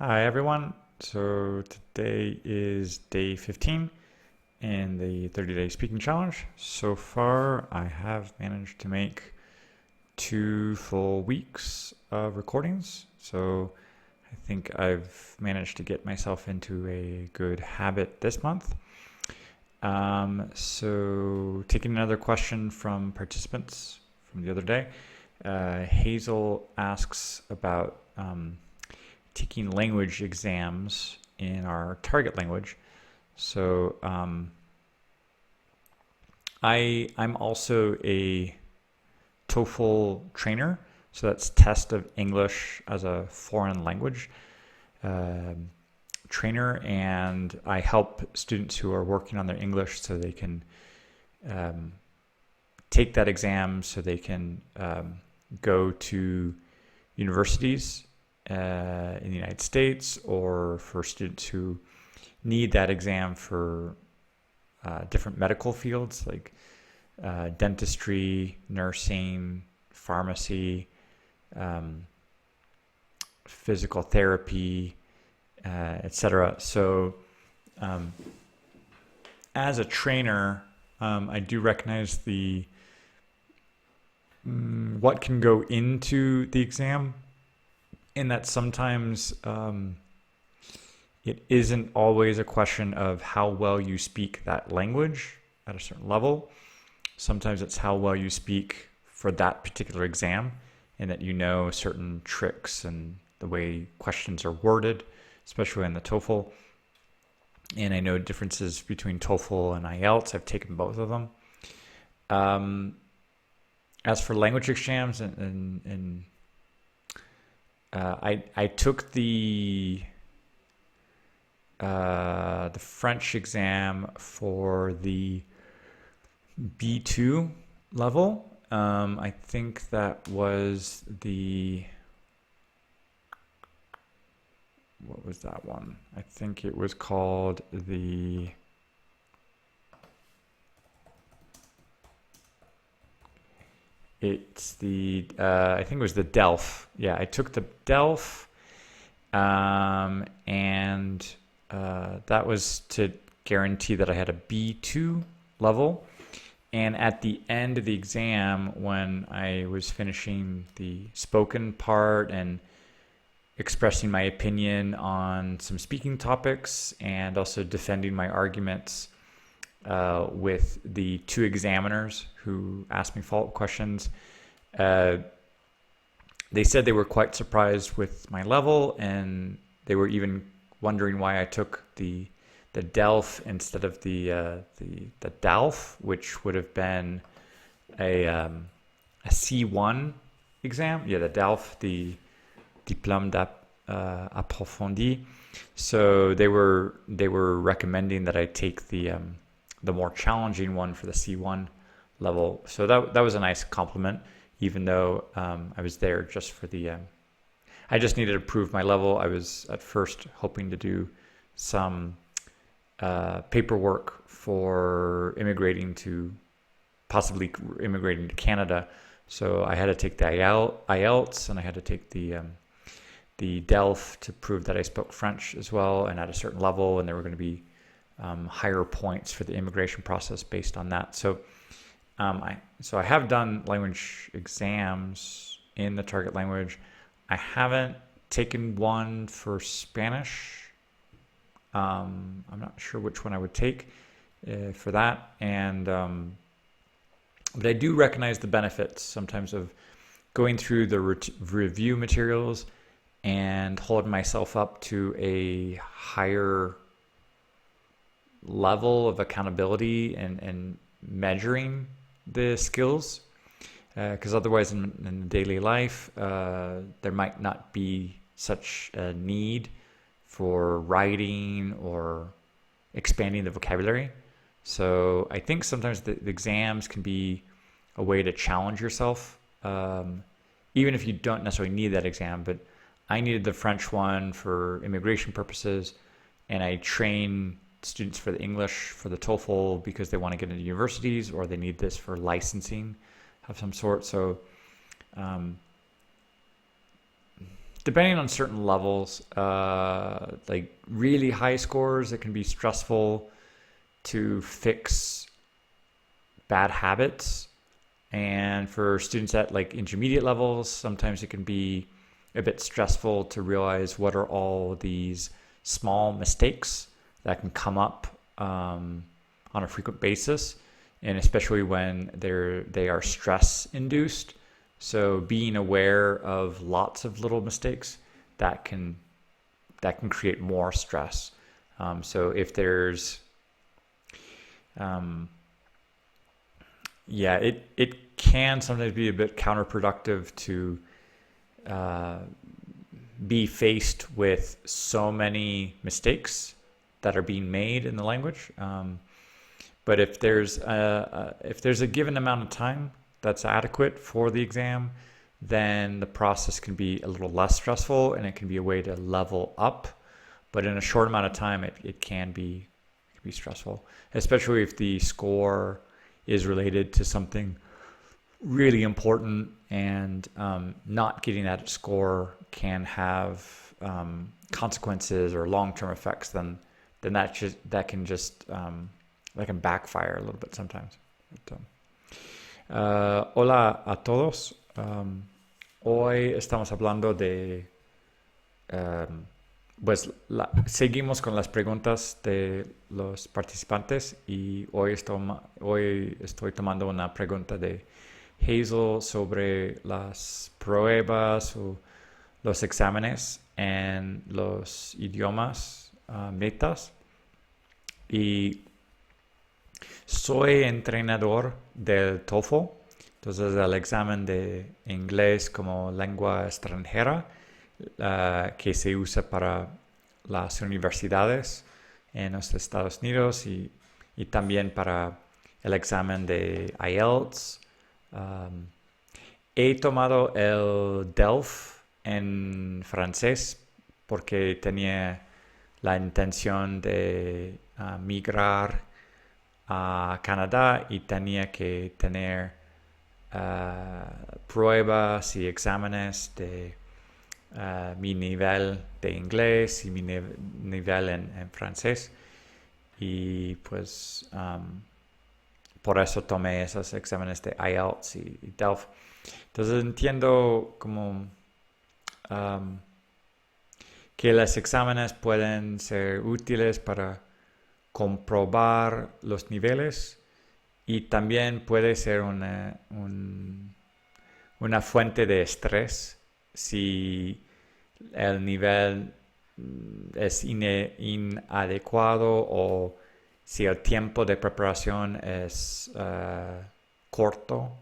Hi everyone. So today is day 15 in the 30-day speaking challenge. So far, I have managed to make 2 full weeks of recordings. So I think I've managed to get myself into a good habit this month. So taking another question from participants from the other day, Hazel asks about taking language exams in our target language. So I'm also a TOEFL trainer, so that's test of English as a foreign language uh, trainer, and I help students who are working on their English so they can um, take that exam, so they can go to universities in the United States, or for students who need that exam for different medical fields like dentistry, nursing, pharmacy, um, physical therapy, etc. So, as a trainer, I do recognize the what can go into the exam, in that sometimes it isn't always a question of how well you speak that language at a certain level. Sometimes it's how well you speak for that particular exam, and that you know certain tricks and the way questions are worded, especially in the TOEFL. And I know differences between TOEFL and IELTS. I've taken both of them. As for language exams, I took the French exam for the B2 level. I think that was what was that one? I think it was called I think it was the DELF. Yeah, I took the DELF, and that was to guarantee that I had a B2 level. And at the end of the exam, when I was finishing the spoken part and expressing my opinion on some speaking topics, and also defending my arguments with the two examiners who asked me follow-up questions, they said they were quite surprised with my level, and they were even wondering why I took the DELF instead of the DALF, which would have been a C1 exam. Yeah, the DALF, the Diplôme d'approfondi. So they were recommending that I take the more challenging one for the C1 level. So that was a nice compliment, even though I was there just for the I just needed to prove my level. I was at first hoping to do some paperwork for possibly immigrating to Canada. So I had to take the IELTS, and I had to take the DELF to prove that I spoke French as well, and at a certain level, and there were going to be higher points for the immigration process based on that. So I have done language exams in the target language. I haven't taken one for Spanish. I'm not sure which one I would take for that, and but I do recognize the benefits sometimes of going through the review materials and holding myself up to a higher level of accountability and measuring the skills, because otherwise in daily life there might not be such a need for writing or expanding the vocabulary. So I think sometimes the exams can be a way to challenge yourself, even if you don't necessarily need that exam. But I needed the French one for immigration purposes, and I train students for the English for the TOEFL because they want to get into universities, or they need this for licensing of some sort. So depending on certain levels, like really high scores, it can be stressful to fix bad habits. And for students at like intermediate levels, sometimes it can be a bit stressful to realize what are all these small mistakes that can come up on a frequent basis, and especially when they are stress induced. So being aware of lots of little mistakes that can create more stress. So if there's it can sometimes be a bit counterproductive to be faced with so many mistakes that are being made in the language. But if there's a given amount of time that's adequate for the exam, then the process can be a little less stressful and it can be a way to level up. But in a short amount of time, it can be stressful, especially if the score is related to something really important, and not getting that score can have consequences or long-term effects. Then that can backfire a little bit sometimes. Hola a todos. Hoy estamos hablando de seguimos con las preguntas de los participantes, y hoy estoy tomando una pregunta de Hazel sobre las pruebas o los exámenes en los idiomas metas. Y soy entrenador del TOEFL, entonces el examen de inglés como lengua extranjera que se usa para las universidades en los Estados Unidos, y también para el examen de IELTS. He tomado el DELF en francés porque tenía la intención de migrar a Canadá y tenía que tener pruebas y exámenes de mi nivel de inglés y mi nivel en francés, y pues por eso tomé esos exámenes de IELTS y DELF. Entonces entiendo como que los exámenes pueden ser útiles para comprobar los niveles, y también puede ser una fuente de estrés si el nivel es inadecuado o si el tiempo de preparación es corto.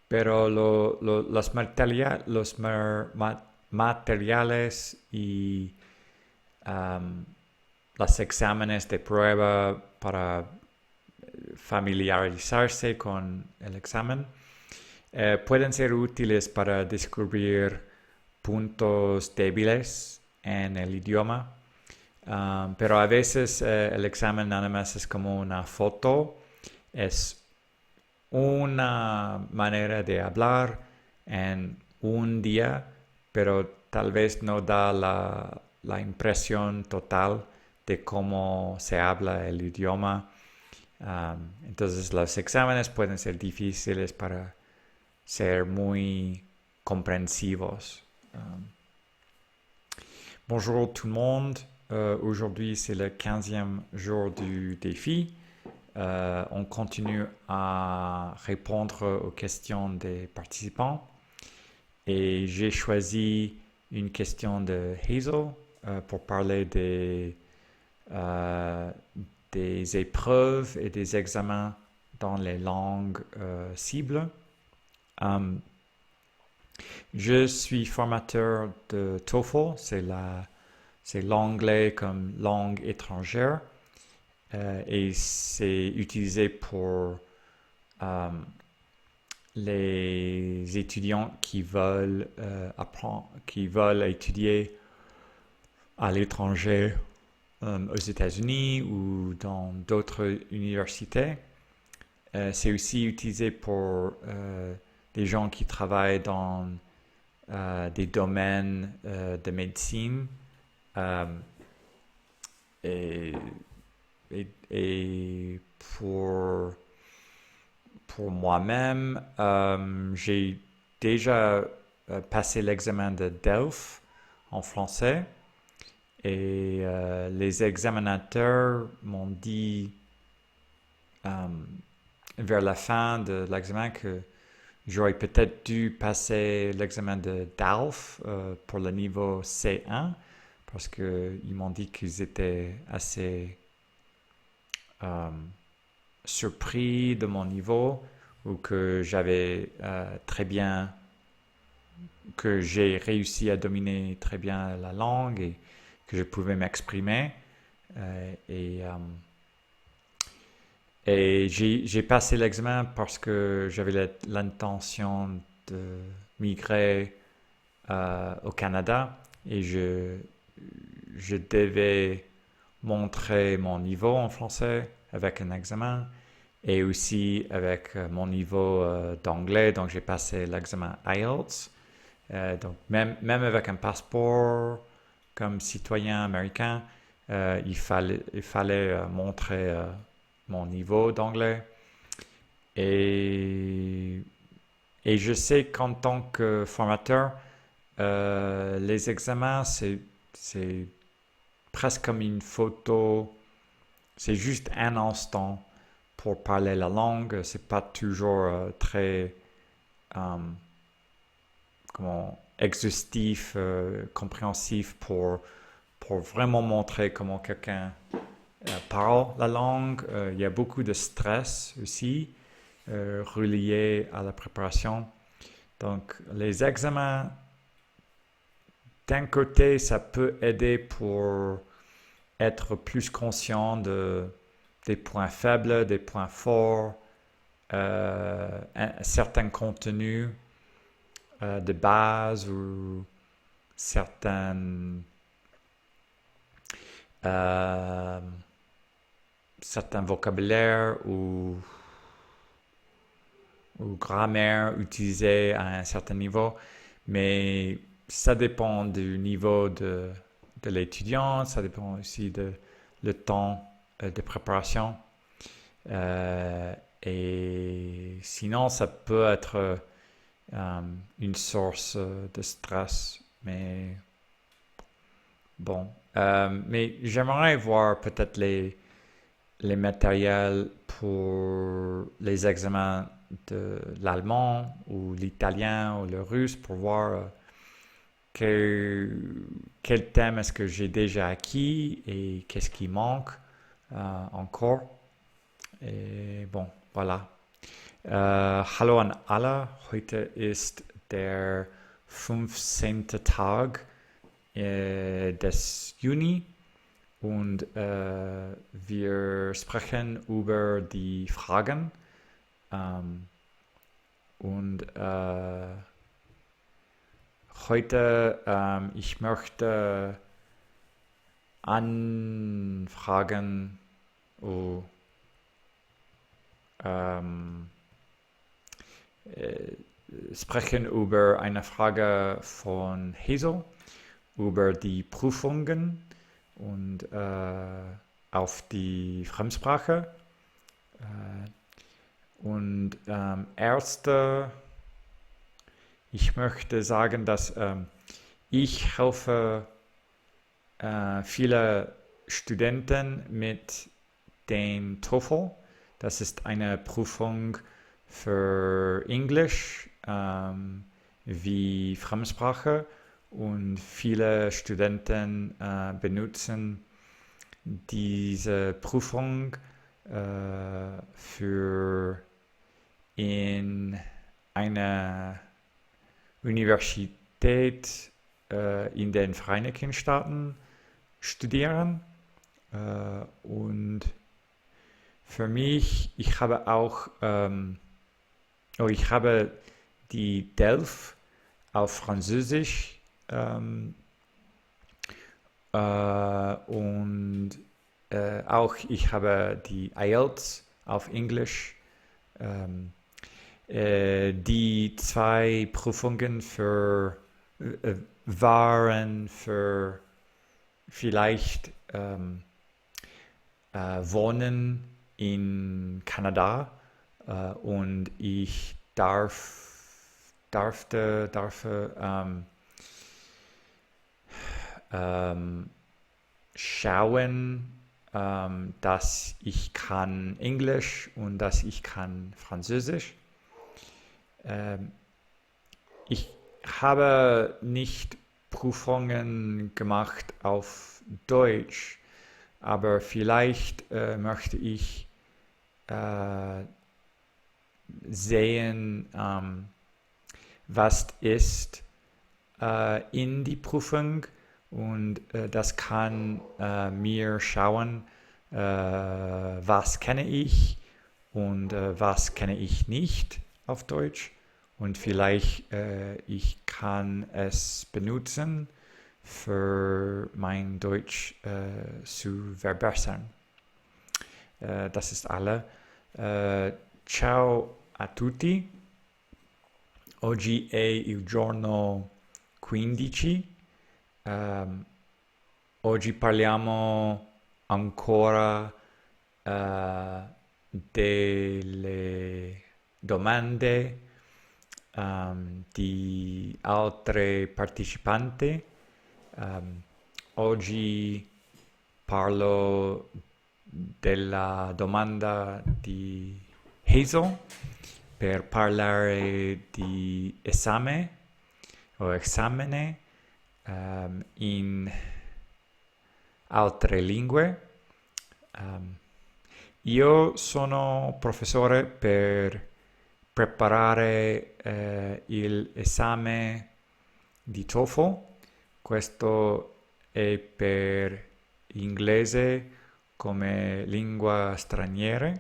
Pero los materiales y los exámenes de prueba para familiarizarse con el examen pueden ser útiles para descubrir puntos débiles en el idioma, pero a veces el examen nada más es como una foto, es una manera de hablar en un día, pero tal vez no da la impresión total de cómo se habla el idioma. Entonces los exámenes pueden ser difíciles para ser muy comprensivos. Bonjour tout le monde. Aujourd'hui, c'est le 15e jour du défi. On continue à répondre aux questions des participants. Et j'ai choisi une question de Hazel pour parler des épreuves et des examens dans les langues cibles. Je suis formateur de TOEFL, c'est l'anglais comme langue étrangère, et c'est utilisé pour les étudiants qui veulent étudier à l'étranger, aux États-Unis ou dans d'autres universités. C'est aussi utilisé pour des gens qui travaillent dans des domaines de médecine. Euh, et, et pour moi-même, j'ai déjà passé l'examen de DELF en français et les examinateurs m'ont dit euh, vers la fin de l'examen que j'aurais peut-être dû passer l'examen de DALF pour le niveau C1 parce qu'ils m'ont dit qu'ils étaient assez euh, surpris de mon niveau ou que j'avais que j'ai réussi à dominer très bien la langue et que je pouvais m'exprimer. Euh, et euh, et j'ai passé l'examen parce que j'avais l'intention de migrer au Canada et je devais montrer mon niveau en français avec un examen et aussi avec mon niveau d'anglais. Donc j'ai passé l'examen IELTS. Donc même avec un passeport comme citoyen américain, il fallait montrer mon niveau d'anglais. Et, et je sais qu'en tant que formateur, les examens, c'est presque comme une photo, c'est juste un instant pour parler la langue. C'est pas toujours très euh, comment, exhaustif, compréhensif pour vraiment montrer comment quelqu'un parle la langue. Il y a beaucoup de stress aussi relié à la préparation. Donc les examens, d'un côté, ça peut aider pour être plus conscient des points faibles, des points forts, certains contenus de base ou certaines euh, certains vocabulaires ou grammaire utilisés à un certain niveau, mais ça dépend du niveau de l'étudiant, ça dépend aussi de le temps de préparation. Et sinon, ça peut être une source de stress, mais bon. Mais j'aimerais voir peut-être les matériels pour les examens de l'allemand ou l'italien ou le russe pour voir quel thème est-ce que j'ai déjà acquis et qu'est-ce qui manque encore. Et bon, voilà. Hallo an alle, heute ist der 15. Tag des Juni und wir sprechen über die Fragen ähm, und heute ich möchte anfragen oh, ähm, sprechen über eine Frage von Hazel über die Prüfungen und auf die Fremdsprache. Und erste, ich möchte sagen, dass ich helfe viele Studenten mit dem TOEFL. Das ist eine Prüfung für Englisch wie Fremdsprache und viele Studenten benutzen diese Prüfung für in einer Universität in den Vereinigten Staaten studieren. Und für mich, ich habe auch, ich habe die DELF auf Französisch und auch ich habe die IELTS auf Englisch. Die zwei Prüfungen für waren für vielleicht wohnen in Kanada und ich darf ähm, schauen, dass ich kann Englisch und dass ich kann Französisch. Ähm, Ich habe nicht Prüfungen gemacht auf Deutsch, aber vielleicht möchte ich äh, sehen, was ist in die Prüfung und das kann mir schauen, was kenne ich und was kenne ich nicht auf Deutsch und vielleicht ich kann es benutzen für mein Deutsch zu verbessern. Das ist alle. Ciao a tutti. Oggi è il giorno 15. Ehm, Oggi parliamo ancora delle domande di altre partecipanti. Oggi parlo della domanda di Hazel per parlare di esame o esamene in altre lingue. Io sono professore per preparare l'esame di TOEFL. Questo è per inglese come lingua straniera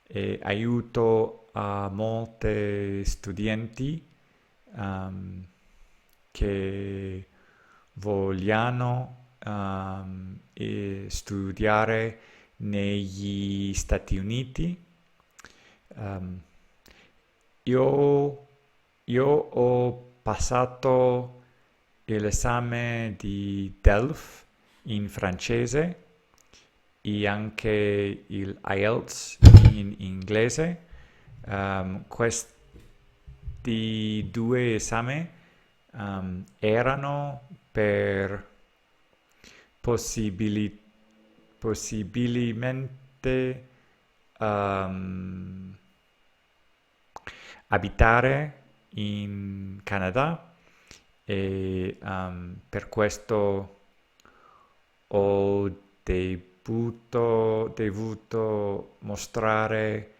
e aiuto a molti studenti che vogliano studiare negli Stati Uniti. Um, io, io ho passato l'esame di DELF in francese e anche il IELTS in inglese. Questi due esami erano per possibilmente abitare in Canada e per questo ho dovuto mostrare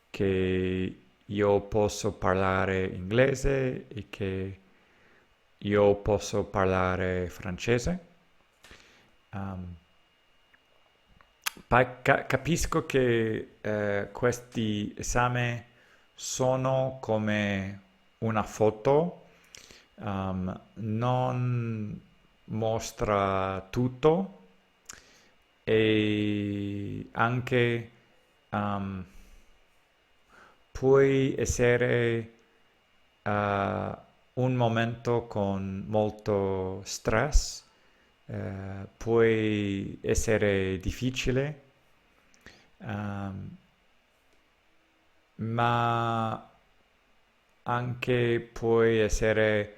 che io posso parlare inglese e che io posso parlare francese. Capisco che questi esami sono come una foto, non mostra tutto e anche puoi essere un momento con molto stress, puoi essere difficile, ma anche puoi essere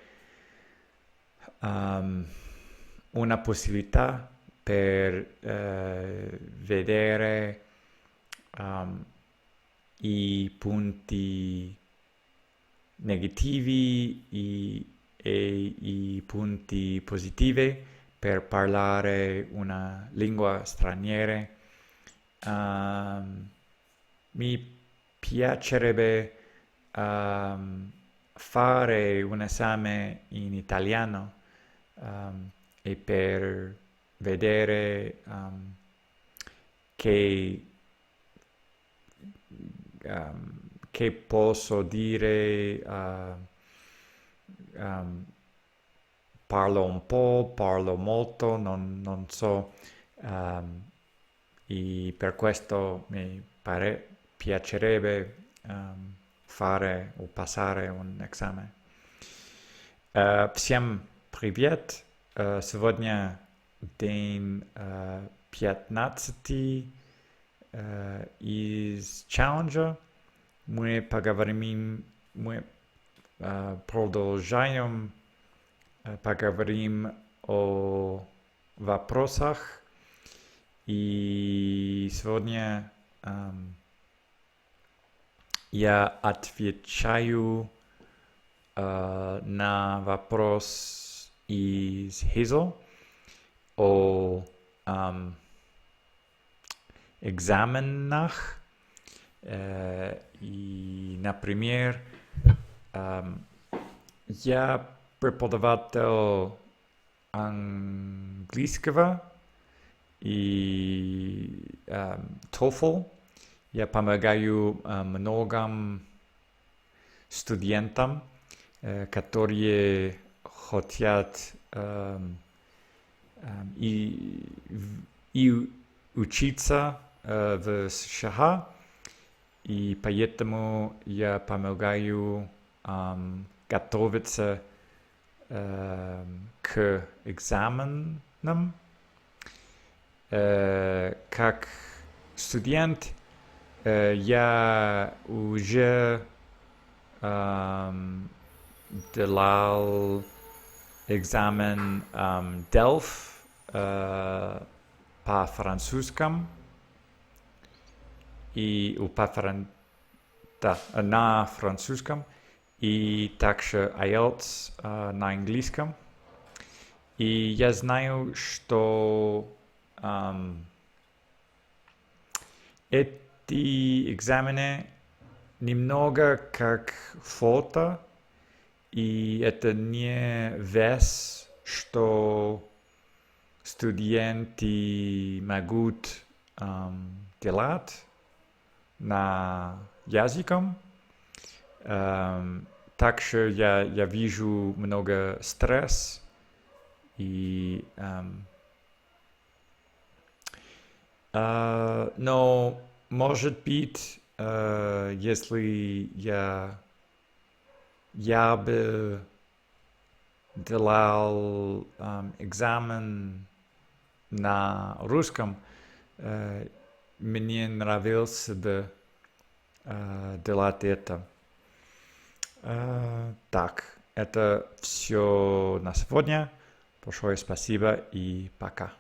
una possibilità per vedere i punti negativi e i punti positivi per parlare una lingua straniera. Mi piacerebbe fare un esame in italiano e per vedere che, che posso dire. Parlo un po', parlo molto, non so, e per questo piacerebbe fare o passare un esame. Всем привет! Сегодня день 15 из челленджа. Мы продолжаем поговорим о вопросах. И сегодня я отвечаю на вопрос из Hazel о экзаменах. И, например, я преподаватель английского и TOEFL. Я помогаю многим студентам, которые хотят и учиться в США, и поэтому я помогаю готовиться к экзаменам. Как студент я уже делал экзамен DELF по французскому и на французском, и также IELTS на английском. И я знаю, что эти экзамены немного как фото, и это не весь, что студенты могут делать на языком. Также я вижу много стресса, и но может быть, если я бы делал экзамен на русском, мне нравилось бы делать это. Так, это все на сегодня. Большое спасибо и пока.